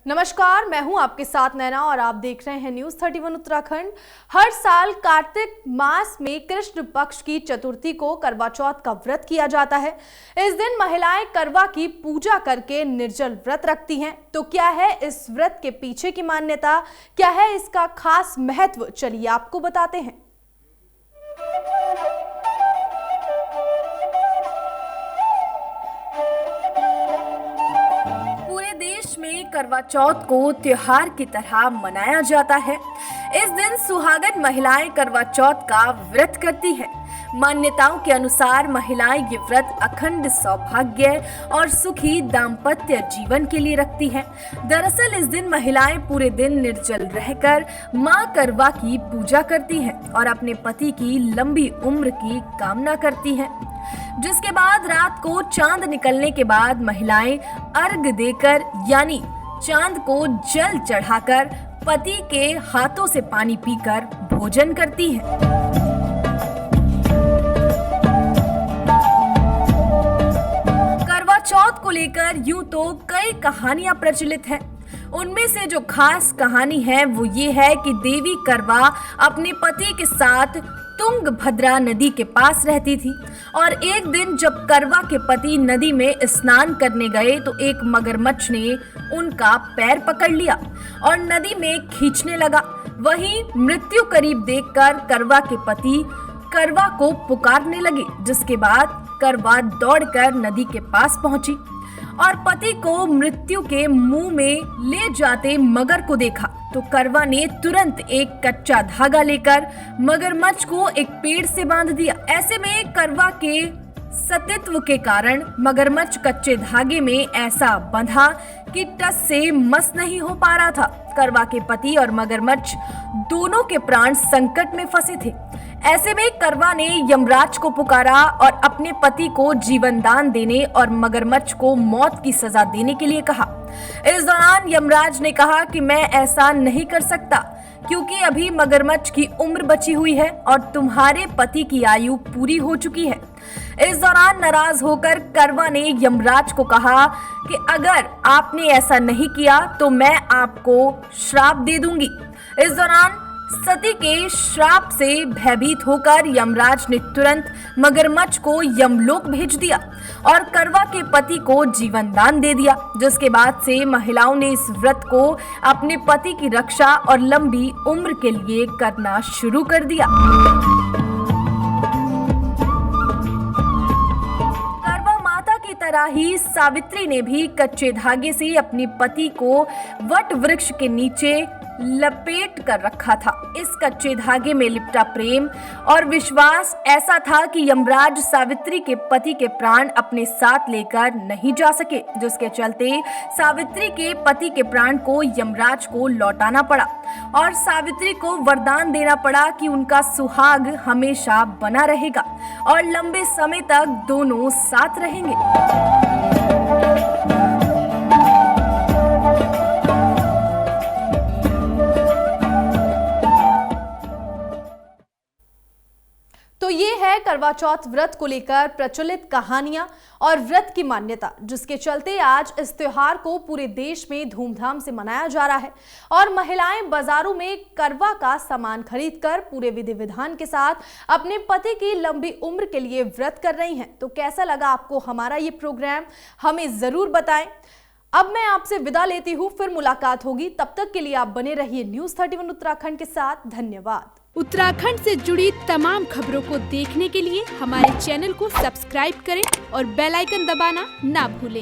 नमस्कार, मैं हूं आपके साथ नैना और आप देख रहे हैं न्यूज़ 31 उत्तराखंड। हर साल कार्तिक मास में कृष्ण पक्ष की चतुर्थी को करवा चौथ का व्रत किया जाता है। इस दिन महिलाएं करवा की पूजा करके निर्जल व्रत रखती हैं। तो क्या है इस व्रत के पीछे की मान्यता, क्या है इसका खास महत्व, चलिए आपको बताते हैं। में करवा चौथ को त्योहार की तरह मनाया जाता है। इस दिन सुहागन महिलाएं करवा चौथ का व्रत करती हैं। मान्यताओं के अनुसार महिलाएं ये व्रत अखंड सौभाग्य और सुखी दाम्पत्य जीवन के लिए रखती हैं। दरअसल इस दिन महिलाएं पूरे दिन निर्जल रहकर मां करवा की पूजा करती हैं और अपने पति की लंबी उम्र की कामना करती हैं। जिसके बाद रात को चांद निकलने के बाद महिलाएं अर्घ देकर यानी चांद को जल चढ़ाकर पति के हाथों से पानी पीकर भोजन करती हैं। करवा चौथ को लेकर यूं तो कई कहानियां प्रचलित हैं। उनमें से जो खास कहानी है वो ये है कि देवी करवा अपने पति के साथ तुंगभद्रा नदी के पास रहती थी और एक दिन जब करवा के पति नदी में स्नान करने गए तो एक मगरमच्छ ने उनका पैर पकड़ लिया और नदी में खींचने लगा। वहीं मृत्यु करीब देखकर करवा के पति करवा को पुकारने लगे, जिसके बाद करवा दौड़कर नदी के पास पहुंची और पति को मृत्यु के मुंह में ले जाते मगर को देखा तो करवा ने तुरंत एक कच्चा धागा लेकर मगरमच्छ को एक पेड़ से बांध दिया। ऐसे में करवा के सतीत्व के कारण मगरमच्छ कच्चे धागे में ऐसा बंधा कि टस से मस नहीं हो पा रहा था। करवा के पति और मगरमच्छ दोनों के प्राण संकट में फंसे थे। ऐसे में करवा ने यमराज को पुकारा और अपने पति को जीवन दान देने और मगरमच्छ को मौत की सजा देने के लिए कहा। इस दौरान यमराज ने कहा कि मैं ऐसा नहीं कर सकता क्योंकि अभी मगरमच्छ की उम्र बची हुई है और तुम्हारे पति की आयु पूरी हो चुकी है। इस दौरान नाराज होकर करवा ने यमराज को कहा कि अगर आपने ऐसा नहीं किया तो मैं आपको श्राप दे दूंगी। इस दौरान सती के श्राप से भयभीत होकर यमराज ने तुरंत मगरमच्छ को यमलोक भेज दिया और करवा के पति को जीवन दान दे दिया। जिसके बाद से महिलाओं ने इस व्रत को अपने पति की रक्षा और लंबी उम्र के लिए करना शुरू कर दिया। करवा माता की तरह ही सावित्री ने भी कच्चे धागे से अपने पति को वट वृक्ष के नीचे लपेट कर रखा था। इस कच्चे धागे में लिपटा प्रेम और विश्वास ऐसा था कि यमराज सावित्री के पति के प्राण अपने साथ लेकर नहीं जा सके, जिसके चलते सावित्री के पति के प्राण को यमराज को लौटाना पड़ा और सावित्री को वरदान देना पड़ा कि उनका सुहाग हमेशा बना रहेगा और लंबे समय तक दोनों साथ रहेंगे। तो ये है करवा चौथ व्रत को लेकर प्रचलित कहानियां और व्रत की मान्यता, जिसके चलते आज इस त्योहार को पूरे देश में धूमधाम से मनाया जा रहा है और महिलाएं बाजारों में करवा का सामान खरीदकर पूरे विधि विधान के साथ अपने पति की लंबी उम्र के लिए व्रत कर रही हैं। तो कैसा लगा आपको हमारा ये प्रोग्राम, हमें जरूर बताएं। अब मैं आपसे विदा लेती हूँ, फिर मुलाकात होगी। तब तक के लिए आप बने रहिए न्यूज़ 31 उत्तराखंड के साथ। धन्यवाद। उत्तराखंड से जुड़ी तमाम खबरों को देखने के लिए हमारे चैनल को सब्सक्राइब करें और बेल आइकन दबाना ना भूलें।